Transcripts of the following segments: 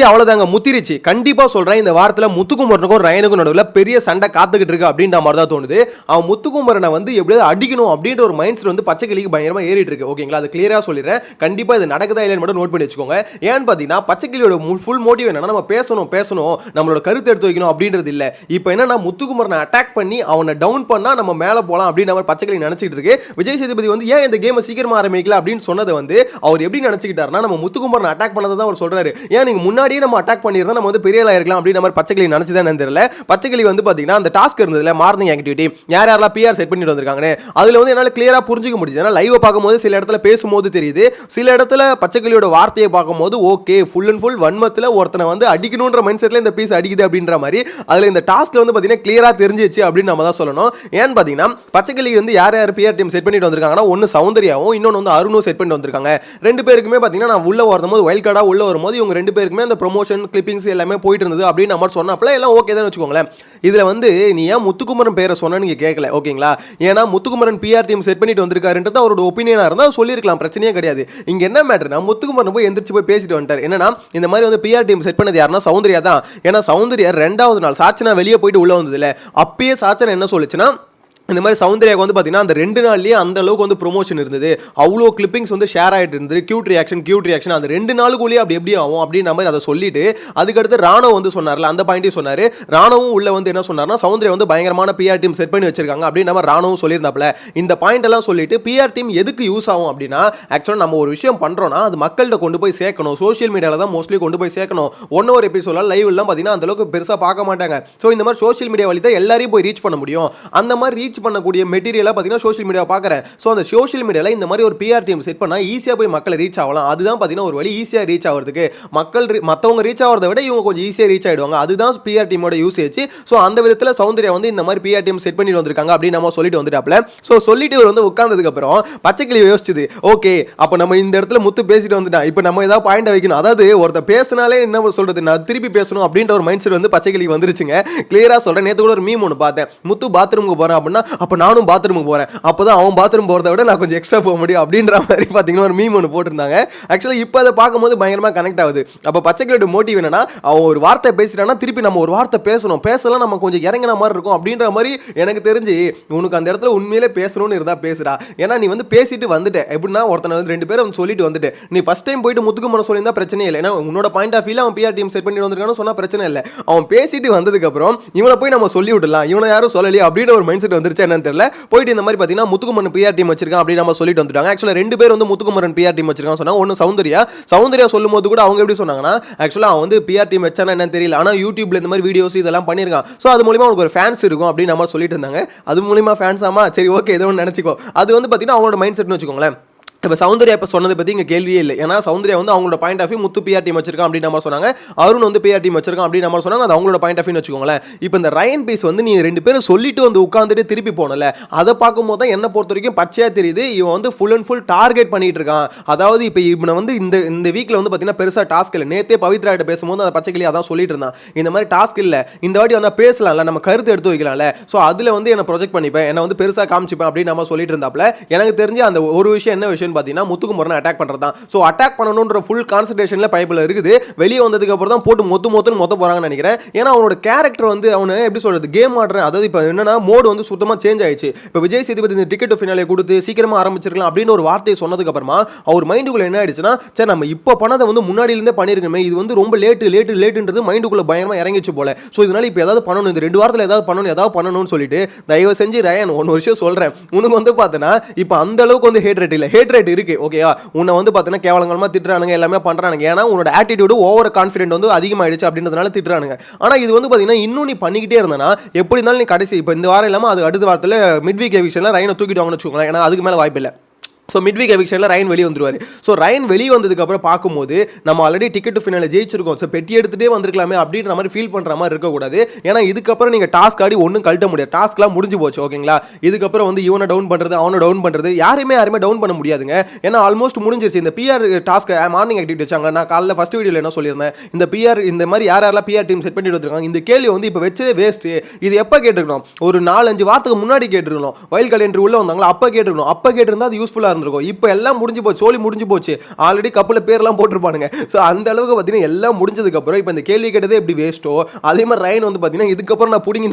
அவ்வளவுதாங்க முத்திருச்சு. கண்டிப்பா சொல்றேன், இந்த வாரத்துல முத்துக்குமரனுக்கும் ரயனுக்கும் நடுவுல பெரிய சண்டை காத்துக்கிட்டு இருக்கு அப்படின்ற மாதிரி தான் தோணுது. அவன் முத்துக்குமரனை வந்து எப்படியாவது அடிக்கணும் அப்படின்ற ஒரு மைண்ட் செட் வந்து பச்சைக்கிளிக்கு பயங்கரமா ஏறிட்டு இருக்கு. ஓகேங்களா, அது கிளியரா சொல்லிடுறேன். கண்டிப்பா இது நடக்குதா இல்லைன்னு மட்டும் நோட் பண்ணி வச்சுக்கோங்க. ஏன்னு பாத்தீங்கன்னா பச்சைக்கிளியோட ஃபுல் மோட்டிவ் என்னன்னா நம்ம பேசணும் நம்மளோட கருத்து எடுத்து வைக்கணும் அப்படின்றது இல்ல. இப்போ என்னன்னா முத்துக்குமரனை அட்டாக் பண்ணி அவனை டவுன் பண்ணா நம்ம மேல போலாம் அப்படின்ற மாதிரி பச்சைக்கிளி நினைச்சிட்டு இருக்கு. விஜய் சேதுபதி வந்து ஏன் இந்த கேமை சீக்கிரமா ஆரம்பிக்கல அப்படின்னு சொன்னதை வந்து அவர் எப்படி நினைச்சுக்கிட்டாருன்னா நம்ம முத்துக்குமரனை அட்டாக் பண்ணதை தான் அவர் சொல்றாரு. ஏன் நீங்க முன்னாடியே நம்ம அட்டாக் பண்ணியிருந்தா நம்ம வந்து பெரிய ஆளா இருக்கலாம் அப்படின்ற மாதிரி பச்சைக்கிளி நினைச்சுதான் தெரியல. பச்சைக்கிளி வந்து பாத்தீங்கன்னா அந்த டாஸ்க் இருந்ததுல மார்னிங் ஆக்டிவிட்டி யார் யாரெல்லாம் பிஆர் செட் பண்ணிட்டு வந்திருக்காங்க அதுல வந்து என்னால கிளியரா புரிஞ்சுக்க முடியுது. ஏன்னா லைவ் பார்க்கும்போது சில இடத்துல பேசும்போது தெரியுது, சில இடத்துல பச்சைக்கிளியோட வார்த்தையை பார்க்கும்போது ஓகே ஃபுல் அண்ட் ஃபுல் வன்மத்துல ஒருத்தனை வந்து அடிக்கணும்ன்ற மைண்ட் செட்ல இந்த பீஸ் அடிக்குது அப்படின்ற மாதிரி அதுல இந்த டாஸ்க்ல வந்து பாத்தீங்கன்னா கிளியரா தெரிஞ்சிச்சு அப்படின்னு நம்ம தான் சொல்லணும். ஏன்னு பாத்தீங்கன்னா பச்சைக்கிளி வந்து யார் யார் பிஆர் டீம் செட் பண்ணிட்டு வந்திருக்காங்கன்னா ஒன்னு சௌந்தர்யாவும் இன்னொன்னு வந்து அருணும் செட் பண்ணிட்டு வந்திருக்காங்க. ரெண்டு பேருக்குமே பாத்தீங்கன்னா நான் உள்ள வரும்போது வைல்ட் கார்டா உள்ள வரும்போது இவங்க ரெண்டு பேருக்குமே அந்த ப்ரொமோஷன் கிளிப்பிங்ஸ் எல்லாமே போயிட்டு இருந்தது அப்படின்னு நம்ம சொன்னப்பல எல்லாம் ஓகே தான் வச்சுக்கோங்களேன். இதுல வந்து நீ ஏன் முத்துக்குமரன் பேரை சொன்ன நீங்க கேட்கல. ஓகேங்களா, ஏன்னா முத்துக்குமரன் பிஆர் டீம் செட் பண்ணிட்டு வந்திருக்காருன்றது அவரோட ஒப்பீனியனா இருந்தா சொல்லிருக்கலாம், பிரச்சனையே கிடையாது. இங்க என்ன மேட்டர்னா முத்துக்குமரன் போய் எந்திரிச்சு போய் பேசிட்டு வந்துட்டார். என்னன்னா இந்த மாதிரி வந்து பிஆர் டீம் செட் பண்ணது யாருன்னா சௌந்தர்யா தான். ஏன்னா சௌந்தர்யா ரெண்டாவது நாள் சாச்சனா வெளியே போயிட்டு உள்ள வந்தது இல்ல, அப்பயே சாச்சனா என்ன சொல்லுச்சுன்னா இந்த மாதிரி சௌந்தர்யாவுக்கு வந்து பார்த்தீங்கன்னா அந்த 2 நாள்லேயே அந்த அளவுக்கு வந்து ப்ரொமோஷன் இருந்தது, அவ்வளோ கிளிப்பிங்ஸ் வந்து ஷேர் ஆகிட்டு இருந்தது, கியூட் ரியாக்ஷன் அந்த 2 நாளுக்குள்ளேயே அப்படி எப்படி ஆகும் அப்படின்ற மாதிரி அதை சொல்லிட்டு அதுக்கடுத்து ராணவ் வந்து சொன்னார்ல அந்த பாயிண்ட்டையும் சொன்னார். ராணவும் உள்ள வந்து என்ன சொன்னார்னா சௌந்தர்யா வந்து பயங்கரமான பிஆர் டீம் செட் பண்ணி வச்சிருக்காங்க அப்படின்னு நம்ம ராணவும் சொல்லியிருந்தாப்ல. இந்த பாயிண்ட் எல்லாம் சொல்லிட்டு பிஆர் டீம் எதுக்கு யூஸ் ஆகும் அப்படின்னா ஆக்சுவலாக நம்ம ஒரு விஷயம் பண்ணுறோம்னா அது மக்கள்கிட்ட கொண்டு போய் சேர்க்கணும், சோஷியல் மீடியாவில் தான் மோஸ்ட்லி கொண்டு போய் சேர்க்கணும். ஒன் ஒரு எபிசோட்லாம் லைவ்லாம் பார்த்தீங்கன்னா அந்த அளவுக்கு பெருசாக பார்க்க மாட்டாங்க. ஸோ இந்த மாதிரி சோஷியல் மீடியா வழி தான் எல்லாரையும் போய் ரீச் பண்ண முடியும். அந்த மாதிரி ரீச் பண்ணக்கூடிய மெட்டீரியல் பார்த்தீங்கன்னா சோஷியல் மீடியா பார்க்குறேன். ஸோ அந்த சோஷியல் மீடியாவில் இந்த மாதிரி ஒரு பிஆர் டீம் செட் பண்ணால் ஈஸியாக போய் மக்களை ரீச் ஆகலாம். அதுதான் பார்த்தீங்கன்னா ஒரு வழி ஈஸியாக ரீச் ஆகிறதுக்கு. மக்கள் மற்றவங்க ரீச் ஆகிறத விட இவங்க கொஞ்சம் ஈஸியாக ரீச் ஆகிடுவாங்க. அதுதான் பிஆர் டீமோட யூசேஜ். ஸோ அந்த விதத்தில் சௌந்தர்யா வந்து இந்த மாதிரி பிஆர் டீம் செட் பண்ணிட்டு வந்திருக்காங்க அப்படின்னு நம்ம சொல்லிட்டு வந்துட்டாப்ல. ஸோ சொல்லிட்டு வந்து உட்கார்ந்ததுக்கு அப்புறம் பச்சைக்கிளி யோசிச்சுது, ஓகே அப்போ நம்ம இந்த இடத்துல முத்து பேசிட்டு வந்துட்டான், இப்போ நம்ம ஏதாவது பாயிண்ட் வைக்கணும். அதாவது ஒருத்தர் பேசினாலே என்ன சொல்றது, நான் திருப்பி பேசணும் அப்படின்ற ஒரு மைண்ட் செட் வந்து பச்சைக்கிளி வந்துருச்சுங்க. கிளியரா சொல்றேன். நேற்று கூட ஒரு மீம் ஒன்று பார்த்தேன், முத்து பாத்ரூமுக்கு போறேன் அப்படின்னா அப்போ நானும் பாத்ரூமுக்கு போறேன், அப்பதான் அவன் பாத்ரூம் போறதை விட நான் கொஞ்சம் எக்ஸ்ட்ரா போக முடியும் அப்படின்ற மாதிரி பாத்தீங்கன்னா ஒரு மீம் ஒன்று போட்டிருந்தாங்க. ஆக்சுவலா இப்போ அதை பார்க்கும்போது பயங்கரமா கனெக்ட் ஆகுது. அப்போ பச்சைக்கிளியோட மோட்டிவ் என்னன்னா அவன் ஒரு வார்த்தை பேசிட்டானா திருப்பி நம்ம ஒரு வார்த்தை பேசலாம் நம்ம கொஞ்சம் இறங்கின மாதிரி இருக்கும் அப்படின்ற மாதிரி. எனக்கு தெரிஞ்சு உனக்கு அந்த இடத்துல உண்மையிலே பேசணும்னு இருந்தா பேசுறா. ஏன்னா நீ வந்து பேசிட்டு வந்துட்ட எப்படின்னா ஒருத்தனை வந்து 2 பேரும் சொல்லிட்டு வந்துட்டு நீ ஃபர்ஸ்ட் டைம் போயிட்டு முத்துக்குமரன் சொல்லியிருந்தா பிரச்சனை இல்லை. ஏன்னா உன்னோட பாயிண்ட் ஆஃப் வியூல அவன் பிஆர் டீம் செட் பண்ணி வந்திருக்கான்னு சொன்னா பிரச்சனை இல்லை. அவன் பேசிட்டு வந்ததுக்கு அப்புறம் இவனை போய் நம்ம சொல்லி விடலாம், இவனை யாரும் சொல்லலையே அப்படின்ற ஒரு மைண்ட் செட் வந்துருச்சு என்னன்னு தெரியல. போயிட்டு இந்த மாதிரி பார்த்தீங்கன்னா முத்துக்குமரன் பிஆர் டீம் வச்சிருக்கான் அப்படின்னு நம்ம சொல்லிட்டு வந்துட்டாங்க. ஆக்சுவலா 2 பேர் வந்து முத்துக்குமரன் பிஆர் டீம் வச்சிருக்காங்க சொன்னா ஒன்னு சௌந்தர்யா சொல்லும் போது கூட அவங்க எப்படி சொன்னாங்கன்னா ஆக்சுவலா அவன் வந்து பிஆர் டீம் வச்சானா என்னன்னு தெரியல, ஆனா யூடியூப்ல இந்த மாதிரி வீடியோஸ் இதெல்லாம் பண்ணிருக்கான். சோ அது மூலமா அவனுக்கு ஒரு ஃபேன்ஸ் இருக்கும் அப்படின்னு நம்ம சொல்லிட்டு இருந்தாங்க. அது மூலமா ஃபேன்ஸ் ஆமா சரி ஓகே ஏதோ ஒன்று நினைச்சுக்கோ. அது வந்து பார்த்தீங்கன்னா அவங்களோட மைண்ட் செட்னு வச்சுக்கோங்களேன். இப்போ சௌந்தர்யா இப்போ சொன்னதை பற்றி இங்கே கேள்வியே இல்லை. ஏன்னா சௌந்தர்யா வந்து அவங்களோட point of view Muthu PR team வச்சிருக்கான் அப்படின்னு நம்ம சொன்னாங்க, அருண் வந்து பிஆர் டீம் வச்சிருக்கான் அப்படின்னு நம்ம சொன்னாங்க. அது அவங்களோட பாயிண்ட் ஆஃப் வியூ வச்சுக்கோங்களேன். இப்போ இந்த ரயன் பீஸ் வந்து நீ 2 பேரும் சொல்லிட்டு வந்து உட்காந்துட்டு திருப்பி போனல, அதை பார்க்கும்போது தான் என்ன பொறுத்த வரைக்கும் பச்சையா தெரியுது இவன் வந்து ஃபுல் அண்ட் ஃபுல் டார்கெட் பண்ணிட்டு இருக்கான். அதாவது இப்போ இவனை வந்து இந்த வீக்கில் வந்து பார்த்தீங்கன்னா பெருசாக டாஸ்க் இல்லை. நேற்றே பவித்ரா கிட்ட பேசும்போது அந்த பச்சைக்கிளி அதான் சொல்லிட்டு இருந்தான், இந்த மாதிரி டாஸ்க் இல்லை, இந்த வாட்டி வந்து பேசலாம்ல, நம்ம கருத்து எடுத்து வைக்கலாம்ல, ஸோ அதில் வந்து என்ன ப்ரொஜெக்ட் பண்ணிப்பேன், என்ன வந்து பெருசாக காமிச்சிப்பேன் அப்படின்னு நம்ம சொல்லிட்டு இருந்தாப்ல. எனக்கு தெரிஞ்சு அந்த ஒரு விஷயம் என்ன விஷயம் பார்த்தீங்கன்னா முத்துக்குமரன் அட்டாக் பண்றதா. சோ அட்டாக் பண்ணணும்ன்ற ஃபுல் கான்சன்ட்ரேஷன்ல பைப்ல இருக்குது. வெளியே வந்ததுக்கு அப்புறம் தான் போட்டு மொத்த போறாங்கன்னு நினைக்கிறேன். ஏன்னா அவனோட கேரக்டர் வந்து அவனை எப்படி சொல்றது கேம் ஆடுறேன். அதாவது இப்போ என்னன்னா மோடு வந்து சுத்தமா சேஞ்ச் ஆயிடுச்சு. இப்போ விஜய் சேதுபதி இந்த டிக்கெட் ஃபினாலே கொடுத்து சீக்கிரமா ஆரம்பிச்சிருக்கலாம் அப்படின்னு ஒரு வார்த்தையை சொன்னதுக்கு அப்புறமா அவர் மைண்டுக்குள்ள என்ன ஆயிடுச்சுன்னா சரி நம்ம இப்போ பண்ணதை வந்து முன்னாடில இருந்தே பண்ணிருக்கோமே, இது வந்து ரொம்ப லேட்டுன்றது மைண்டுக்குள்ள பயங்கரமா இறங்கிச்சு போல. சோ இதனால இப்போ ஏதாவது பண்ணணும், இந்த 2 வாரத்துல ஏதாவது பண்ணணும்னு சொல்லிட்டு தயவு செஞ்சு ரயன் ஒரு விஷயம் சொல்றேன், உனக்கு வந்து பார்த்தனா இப்போ அந்த அளவுக்கு வந்து ஹேட் ரேட் இருக்கு. ஓகேயா, உன்னை வந்து பார்த்தீங்கன்னா கேவலங்கள்மா திட்டுறானுங்க, எல்லாமே பண்ணுறானுங்க. ஏன்னா உன்னோட ஆட்டிடியூடு ஓவர் கான்ஃபிடென்ட் வந்து அதிகமாகிடுச்சு அப்படின்றதுனால திட்டுறானுங்க. ஆனால் இது வந்து பார்த்தீங்கன்னா இன்னும் நீ பண்ணிக்கிட்டே இருந்தனா எப்படி இருந்தாலும் நீ கடைசி இப்போ இந்த வாரம் இல்லாமல் அது அடுத்த வாரத்தில் மிட் வீக் எவிக்ஷனில் ரயனை தூக்கிட்டு வாங்கன்னு வச்சுக்கோங்களேன். ஏன்னா அதுக்கு மேலே வாய்ப்பு இல்லை. ஸோ மிட் வீக் எவிக்ஷனில் ரயன் வெளியே வந்துருவார். ஸோ ரயன் வெளியே வந்ததுக்கப்புறம் பார்க்கும்போது நம்ம ஆல்ரெடி டிக்கெட் ஃபினாலே ஜெயிச்சிருக்கோம், ஸோ பெட்டி எடுத்துகிட்டே வந்திருக்கலாமே அப்படின்ற மாதிரி ஃபீல் பண்ணுற மாதிரி இருக்கக்கூடாது. ஏன்னா இதுக்கப்புறம் நீங்கள் டாஸ்க் ஆடி ஒன்றும் கழட்ட முடியாது, டாஸ்க்லாம் முடிஞ்சு போச்சு. ஓகேங்களா, இதுக்கப்புறம் வந்து இவனை டவுன் பண்ணுறது அவனை டவுன் பண்ணுறது யாருமே டவுன் பண்ண முடியாதுங்க. ஏன்னா ஆல்மோஸ்ட் முடிஞ்சிருச்சு. இந்த பிஆர் டாஸ்க் மார்னிங் ஆக்டிவிட்டி வச்சாங்க. நான் காலைல ஃபர்ஸ்ட் வீடியோவில் என்ன சொல்லியிருந்தேன், இந்த பிஆர் இந்த மாதிரி யாரெல்லாம் பிஆர் டீம் செட் பண்ணிட்டு வந்திருக்காங்க, இந்த கேள்வி வந்து இப்போ வச்சதே வேஸ்ட்டு. இது எப்போ கேட்டுருக்கணும், ஒரு 4-5 வாரத்துக்கு முன்னாடி கேட்டுருக்கணும். வைல்ட் கார்டு என்ட்ரி உள்ள வந்தாங்களா அப்போ கேட்டுருக்கணும். அப்போ கேட்டிருந்தா அது யூஸ்ஃபுல்லாக இருந்திருக்கும். இப்போ எல்லாம் முடிஞ்சு போச்சு, சோலி முடிஞ்சு போச்சு. ஆல்ரெடி கப்பில் பேர்லாம் போட்டிருப்பானுங்க. ஸோ அந்த அளவுக்கு பார்த்தீங்கன்னா எல்லாம் முடிஞ்சதுக்கப்புறம் இப்போ இந்த கேள்வி கேட்டதே எப்படி வேஸ்ட்டோ அதே மாதிரி ரயன் வந்து பார்த்தீங்கன்னா இதுக்கப்புறம் நான் பிடிங்க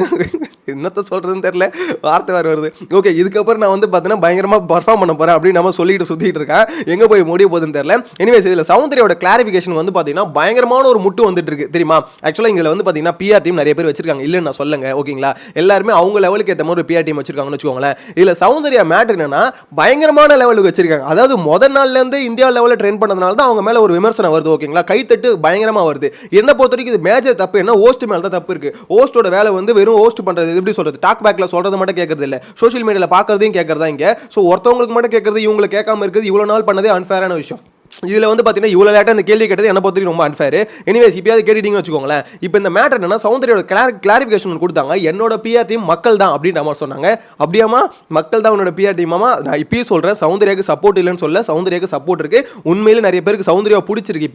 என்னத்த சொல்கிறதுன்னு தெரியல, வார்த்தை வேறு வருது. ஓகே, இதுக்கப்புறம் நான் வந்து பார்த்தீங்கன்னா பயங்கரமாக பர்ஃபார்ம் பண்ண போகிறேன் அப்படின்னு நம்ம சொல்லிட்டு சுற்றிட்டு இருக்கேன். எங்கே போய் முடிய போகுதுன்னு தெரியல. எனிவேஸ் இதில் சௌந்தர்யாவோட கிளாரிஃபிகேஷன் வந்து பார்த்தீங்கன்னா பயங்கரமான ஒரு முட்டு வந்துட்டு இருக்கு தெரியுமா. ஆக்சுவலாக இதில் வந்து பார்த்தீங்கன்னா பிஆர் டீம் நிறைய பேர் வச்சிருக்காங்க, இல்லைன்னு நான் சொல்லுங்க. ஓகேங்களா, எல்லாருமே அவங்க லெவலுக்கு ஏற்ற மாதிரி ஒரு பிஆர் டீம் வச்சிருக்காங்கன்னு வச்சுக்கோங்களேன். இதில் சௌந்தர்யா மேட்டர் என்னன்னா பயங்கரமான லெவலுக்கு வச்சிருக்காங்க. அதாவது முதல் நாள்லேருந்து இந்தியா லெவலில் ட்ரெயின் பண்ணதுனால தான் அவங்க மேலே ஒரு விமர்சனம் வருது. ஓகேங்களா, கைத்தட்டு பயங்கரமாக வருது. என்ன பொறுத்த வரைக்கும் இது மேஜர் தப்பு என்ன, ஹோஸ்ட் மேலே தான் தப்பு இருக்கு. ஹோஸ்டோட வேலை வந்து வெறும் ஹோஸ்ட் பண்ணுறது, எப்படி சொல்றது, டாக் பேக்ல சொல்றது மட்டும் கேட்கறது இல்லை, சோஷியல் மீடியாவில் பார்க்கறதையும் கேட்கறதா இங்கே. ஸோ ஒருத்தவங்களுக்கு மட்டும் கேட்கறது, இவங்களுக்கு கேட்காம இருக்குது, இவ்வளோ நாள் பண்ணதே அன்ஃபேரான விஷயம். இதில் வந்து பார்த்தீங்கன்னா இவ்வளோ லேட்டாக இந்த கேள்வி கேட்டது என்ன பொறுத்தவரைக்கும் ரொம்ப அன்ஃபேர். எனிவேஸ் இப்போயாவது கேட்டுட்டீங்கன்னு வச்சுக்கோங்களேன். இப்போ இந்த மேட்டர் என்னன்னா சௌந்தர்யோட கிளாரிஃபிகேஷன் கொடுத்தாங்க. என்னோட பிஆர் டீம் மக்கள் தான் அப்படின்ற மாதிரி சொன்னாங்க. அப்படியாமா, மக்கள் தான் உன்னோட பிஆர் டீமாமா? நான் இப்பயும் சொல்கிறேன், சௌந்தர்யாவுக்கு சப்போர்ட் இல்லைன்னு சொல்ல, சௌந்தர்யாவுக்கு சப்போர்ட் இருக்கு. உண்மையில நிறைய பேருக்கு சௌந்தர்யா பிடிச்சிருக்கு.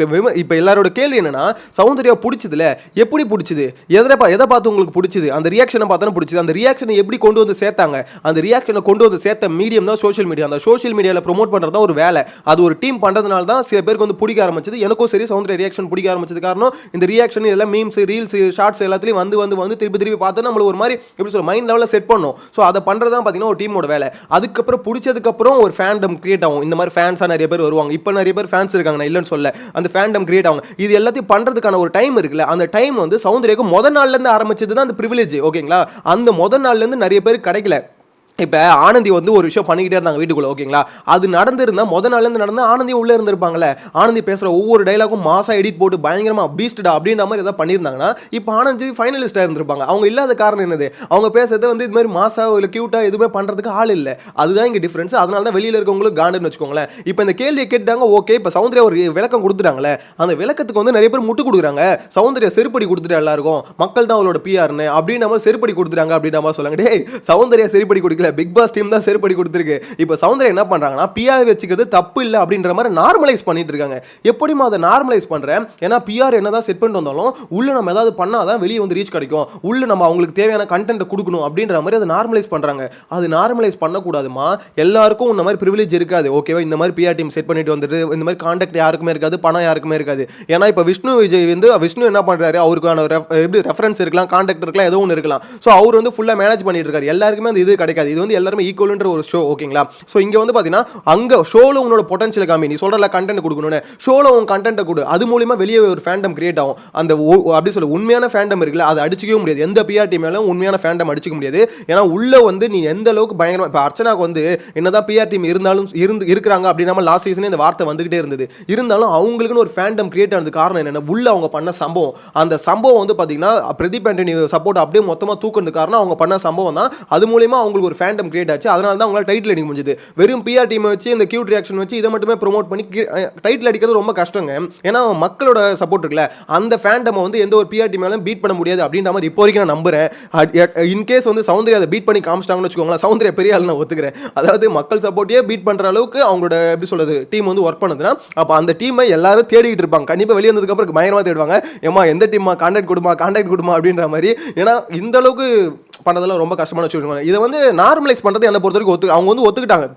இப்போ எல்லாரோட கேள்வி என்னன்னா சௌந்தர்யா பிடிச்சதுல எப்படி பிடிச்சது, எதை பார்த்து உங்களுக்கு பிடிச்சது, அந்த ரியாக்ஷனை பார்த்தானே பிடிச்சது. அந்த ரியாக்ஷனை எப்படி கொண்டு வந்து சேர்த்தாங்க, அந்த ரியாக்ஷனை கொண்டு வந்து சேர்த்த மீடியம் தான் சோஷியல் மீடியா. அந்த சோஷியல் மீடியாவில் ப்ரொமோட் பண்ணுறது தான் ஒரு வேலை. அது ஒரு டீம் பண்ணுறதுனால தான் சில பேருக்கு வந்து பிடிக்க ஆரம்பிச்சது. எனக்கும் சரி சௌந்தர்யா ரியாக்ஷன் பிடிக்க ஆரம்பிச்சது காரணம் இந்த ரியாக்ஷன், இதெல்லாம் மீம்ஸ், ரீல்ஸ், ஷார்ட்ஸ் எல்லாத்துலயும் வந்து திருப்பி பார்த்து நம்மள ஒரு மாதிரி எப்படி சொல்ற மைண்ட் லெவலில் செட் பண்ணும். ஸோ அதை பண்ணுறது தான் பார்த்தீங்கன்னா ஒரு டீமோட வேலை. அதுக்கப்புறம் பிடிச்சதுக்கப்புறம் ஒரு ஃபேண்டம் கிரியேட் ஆகும். இந்த மாதிரி ஃபேன்ஸாக நிறைய பேர் வருவாங்க. இப்போ நிறைய பேர் ஃபேன்ஸ் இருக்காங்க, நான் இல்லைன்னு சொல்ல. அந்த ஃபேண்டம் கிரியேட் ஆகும். இது எல்லாத்தையும் பண்ணுறதுக்கான ஒரு டைம் இருக்குல்ல, அந்த டைம் வந்து சௌந்தர்யாவுக்கு முதல் நாள்லேருந்து ஆரம்பிச்சது தான் அந்த ப்ரிவிலேஜ். ஓகேங்களா, அந்த முதல் நாள்லேருந்து நிறைய பேருக்கு கிடைக்கல. இப்போ ஆனந்தி வந்து ஒரு விஷயம் பண்ணிக்கிட்டே இருந்தாங்க வீட்டுக்குள்ள. ஓகேங்களா, அது நடந்திருந்தா முதல் நாள்லேருந்து நடந்தால் ஆனந்தியும் உள்ளே இருந்திருப்பாங்களே. ஆனந்தி பேசுகிற ஒவ்வொரு டைலாகும் மாசா எடிட் போட்டு பயங்கரமாக பீஸ்டா அப்படின்ற மாதிரி ஏதாவது பண்ணியிருந்தாங்கன்னா இப்போ ஆனந்தி ஃபைனலிஸ்டாக இருந்திருப்பாங்க. அவங்க இல்லாத காரணம் என்னது, அவங்க பேசுறது வந்து இது மாதிரி மாசா இல்லை கியூட்டாக எதுவுமே பண்ணுறதுக்கு ஆள் இல்லை. அதுதான் இங்கே டிஃப்ரென்ஸ். அதனால தான் வெளியில் இருக்கவங்களுக்கு காண்டுன்னு வச்சுக்கோங்களேன். இப்போ இந்த கேள்வியை கேட்டாங்க, ஓகே, இப்போ சௌந்தர்யா ஒரு விளக்கம் கொடுத்துட்டாங்களே, அந்த விளக்கத்துக்கு வந்து நிறைய பேர் முட்டு கொடுக்குறாங்க. சௌந்தர்யா செருப்படி கொடுத்துட்டு எல்லாருக்கும் மக்கள் தான் அவளோட பிஆர்னு அப்படின்ற மாதிரி செருப்படி கொடுத்துட்டாங்க அப்படின்ற மாதிரி சொல்லுங்க. டே, சௌந்தர்யா செருப்படி கொடுக்கல, பிக் பாஸ் டீம் தான் செருப்படி கொடுத்துருக்கு. இப்போ சௌந்தர்யா என்ன பண்றாங்கன்னா பிஆர் வச்சுக்கிறது தப்பு இல்லை அப்படின்ற மாதிரி நார்மலைஸ் பண்ணிட்டு இருக்காங்க. எப்படிமா அதை நார்மலைஸ் பண்றேன், ஏன்னா பிஆர் என்னதான் செட் பண்ணிட்டு வந்தாலும் உள்ள நம்ம ஏதாவது பண்ணாதான் வெளியே வந்து ரீச் கிடைக்கும், உள்ள நம்ம அவங்களுக்கு தேவையான கண்டென்ட் கொடுக்கணும் அப்படின்ற மாதிரி அதை நார்மலைஸ் பண்றாங்க. அது நார்மலைஸ் பண்ணக்கூடாதுமா. எல்லாருக்கும் இந்த மாதிரி ப்ரிவிலேஜ் இருக்காது. ஓகேவா, இந்த மாதிரி பிஆர் டீம் செட் பண்ணிட்டு வந்துட்டு இந்த மாதிரி கான்டாக்ட் யாருக்குமே இருக்காது, பணம் யாருக்குமே இருக்காது. ஏன்னா இப்போ விஷ்ணு விஜய் வந்து விஷ்ணு என்ன பண்றாரு, அவருக்கான எப்படி ரெஃபரன்ஸ் இருக்கலாம், கான்டாக்ட் இருக்கலாம், ஏதோ ஒன்று இருக்கலாம். ஸோ அவர் வந்து ஃபுல்லாக மேனேஜ் பண்ணிட்டு இருக்காரு. எல்லாருக்குமே அந்த இது கிடைக்காது. இது வந்து எல்லாருமே ஈக்குவல்ன்ற ஒரு ஷோ. ஓகேங்களா, ஸோ இங்கே வந்து பார்த்தீங்கன்னா அங்கே ஷோவில் உன்னோட பொட்டன்ஷியல் காமி, நீ சொல்கிற கண்டென்ட் கொடுக்கணும்னு ஷோவில் உன் கண்டென்ட்டை கொடு. அது மூலியமாக வெளியே ஒரு ஃபேண்டம் கிரியேட் ஆகும். அந்த அப்படி சொல்ல உண்மையான ஃபேண்டம் இருக்குல்ல, அதை அடிச்சிக்கவே முடியாது. எந்த பிஆர் டீம்னாலும் உண்மையான ஃபேண்டம் அடிச்சிக்க முடியாது. ஏன்னா உள்ள வந்து நீ எந்த அளவுக்கு பயங்கரமாக இப்போ அர்ச்சனாக்கு வந்து என்னதான் பிஆர் டீம் இருந்தாலும் இருக்கிறாங்க அப்படின்னா லாஸ்ட் சீசனே இந்த வார்த்தை வந்துகிட்டே இருந்தது. இருந்தாலும் அவங்களுக்குன்னு ஒரு ஃபேண்டம் கிரியேட் ஆனது காரணம் என்னென்ன, உள்ள அவங்க பண்ண சம்பவம். அந்த சம்பவம் வந்து பார்த்தீங்கன்னா பிரதீப் ஆண்டனி சப்போர்ட் அப்படியே மொத்தமாக தூக்குறது காரணம் அவங்க பண்ண சம்பவம் தான். அது மூலியமா அவங்களுக்கு ஒரு ஃபேண்டம் கிரியேட் ஆச்சு. அதனால தான் அவங்களால டைட்டில் அடிக்க முடிஞ்சது. வெறும் பிஆர் டீம் வச்சு இந்த கியூட் ரியாக்ஷன் வச்சு இதை மட்டுமே ப்ரோமோட் பண்ணி டைட்டில் அடிக்கிறது ரொம்ப கஷ்டங்க. ஏன்னா மக்களோட சப்போர்ட் இருக்குல்ல, அந்த ஃபேண்டம் வந்து எந்த ஒரு பிஆர் டீமாலும் பீட் பண்ண முடியாது அப்படின்ற மாதிரி இப்போ வரைக்கும் நான் நம்புறேன். இன்கேஸ் வந்து சௌந்தர்யா அதை பீட் பண்ணி காமிச்சிட்டாங்கன்னு வச்சுக்கோங்களேன், சௌந்தர்யா பெரிய ஆள் நான் ஒத்துக்கிறேன். அதாவது மக்கள் சப்போர்ட்டே பீட் பண்ற அளவுக்கு அவங்களோட எப்படி சொல்றது டீம் வந்து ஒர்க் பண்ணுதுன்னா, அப்போ அந்த டீமை எல்லாரும் தேடிட்டு இருப்பாங்க. கண்டிப்பாக வெளியே வந்ததுக்கு அப்புறம் பயங்கரமாக தேடுவாங்க. ஏமா எந்த டீமா கான்டாக்ட் கொடுமா அப்படின்ற மாதிரி. ஏன்னா இந்த அளவுக்கு பண்ணதெல்லாம் ரொம்ப கஷ்டமான வச்சுக்கோங்க. இதை வந்து நார்மலைஸ் பண்ணுறது என்னை பொறுத்த வரைக்கும் அவங்க வந்து ஒத்துக்கிட்டாங்க.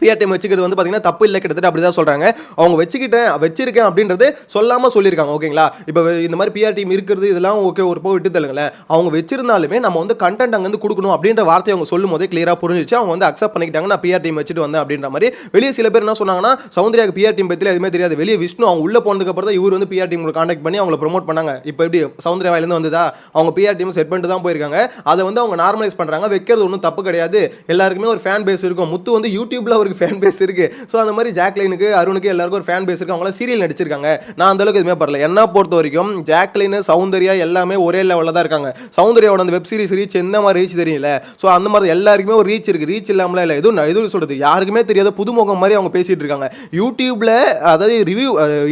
பிஆர் டீம் வச்சுக்கிறது வந்து பார்த்தீங்கன்னா தப்பு இல்லை, கிட்டத்தட்ட அப்படி தான் சொல்கிறாங்க. அவங்க வச்சிருக்கேன் அப்படின்றது சொல்லாமல் சொல்லியிருக்காங்க. ஓகேங்களா, இப்போ இந்த மாதிரி பிஆர் டீம் இருக்கிறது இதெல்லாம் ஓகே, ஒரு விட்டு தள்ளுங்களேன். அவங்க வச்சிருந்தாலுமே நம்ம வந்து கண்டென்ட் அங்கே வந்து கொடுக்கணும் அப்படின்ற வார்த்தையை அவங்க சொல்லும் போதே கிளியராக புரிஞ்சிச்சு. அவங்க வந்து அக்செப்ட் பண்ணிக்கிட்டாங்க, நான் பிஆர் டீம் வச்சுட்டு வந்தேன் அப்படின்ற மாதிரி. வெளியே சில பேர் என்ன சொன்னாங்கன்னா, சௌந்தர்யாக்கு பிஆர் டீம் பற்றி எதுவுமே தெரியாது. வெளியே விஷ்ணு அவங்க உள்ள போனதுக்கு அப்புறம் தான் இவர் வந்து பிஆர் டீம் கான்டாக்ட் பண்ணி அவங்களை ப்ரொமோட் பண்ணாங்க. இப்போ எப்படி சௌந்தர்யா வாயிலேருந்து வந்ததா, அவங்க பிஆர் டீம் செட் பண்ணிட்டு தான் போயிருக்காங்க. அதை வந்து அவங்க நார்மலைஸ் பண்ணுறாங்க. வைக்கிறது ஒன்றும் தப்பு கிடையாது. எல்லாருக்குமே ஒரு ஃபேன் பேஸ் இருக்கும். முத்து வந்து யூடியூப்ல அவருக்கு ஃபேன் பேஸ் இருக்கு. ஸோ அந்த மாதிரி ஜாக்லினுக்கு, அருணுக்கு எல்லாருக்கும் ஒரு ஃபேன் பேஸ் இருக்கு. அவங்களாம் சீரியல் நடிச்சிருக்காங்க. நான் அந்த அளவுக்கு எதுவுமே பரல. என்ன பொறுத்த வரைக்கும் ஜாக்லின், சௌந்தர்யா எல்லாமே ஒரே லெவலில் தான் இருக்காங்க. சௌந்தர்யாவோட அந்த வெப் சீரிஸ் ரீச் எந்த மாதிரி ரீச் தெரியல. ஸோ அந்த மாதிரி எல்லாருக்குமே ஒரு ரீச் இருக்கு. ரீச் இல்லாமலாம் இல்லை, எதுவும் சொல்றது யாருக்குமே தெரியாத புதுமுகம் மாதிரி அவங்க பேசிட்டு இருக்காங்க யூடியூப்ல. அதாவது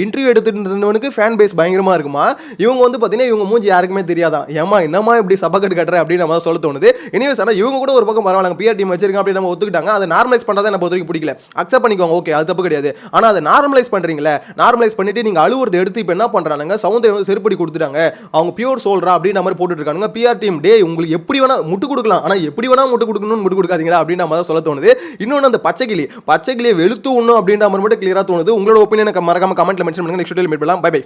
இன்டர்வியூ எடுத்துட்டு இருந்தவனுக்கு ஃபேன் பேஸ் பயங்கரமா இருக்குமா. இவங்க வந்து பார்த்தீங்கன்னா இவங்க மூஞ்சி யாருக்குமே தெரியாதான். ஏமா என்னமா இப்படி சபக்கட்டு கட்டுற அப்படின்னு நம்ம சொல்ல தோணுது. எனிவேஸ் ஆனால் இவங்க கூட ஒரு பக்கம் பரவாயில்ல, பிஆர் டீம் வச்சிருக்காங்க அப்படின்னு நம்ம ஒத்துக்கிட்டாங்க. அதை நார்மலைஸ் பண்ணுறதை என்ன பொறுத்த சௌந்தர்யாக்கு பிடிக்கல, அக்செப்ட் பண்ணிக்கோங்க, ஓகே அது தப்பு கிடையாது. ஆனா அதை நார்மலைஸ் பண்றீங்களே, நார்மலைஸ் பண்ணிட்டு நீங்க அழுவுறதை எடுத்து இப்போ என்ன பண்றானுங்க, சௌந்தர்யா வந்து செருப்படி கொடுத்துட்டாங்க, அவங்க பியூர் சோல்ரா அப்படின்ற மாதிரி போட்டுட்டு இருக்கானுங்க. பிஆர் டீம் டே உங்களுக்கு எப்படி வேணா முட்டு கொடுக்கலாம், ஆனா எப்படி வேணா முட்டு கொடுக்கணும்னு முட்டு கொடுக்காதீங்களா அப்படின்ற மாதிரி சொல்ல தோணுது. இன்னொன்று அந்த பச்சைக்கிளியை வெளுத்து உண்ணும் அப்படின்ற மாதிரி மட்டும் கிளியரா தோணுது. உங்களோட ஒப்பீனியனை மறக்காம கமெண்ட்ல மென்ஷன் பண்ணுங்க. நெக்ஸ்ட் வீடியோல மீட் பண்ணலாம். Bye by.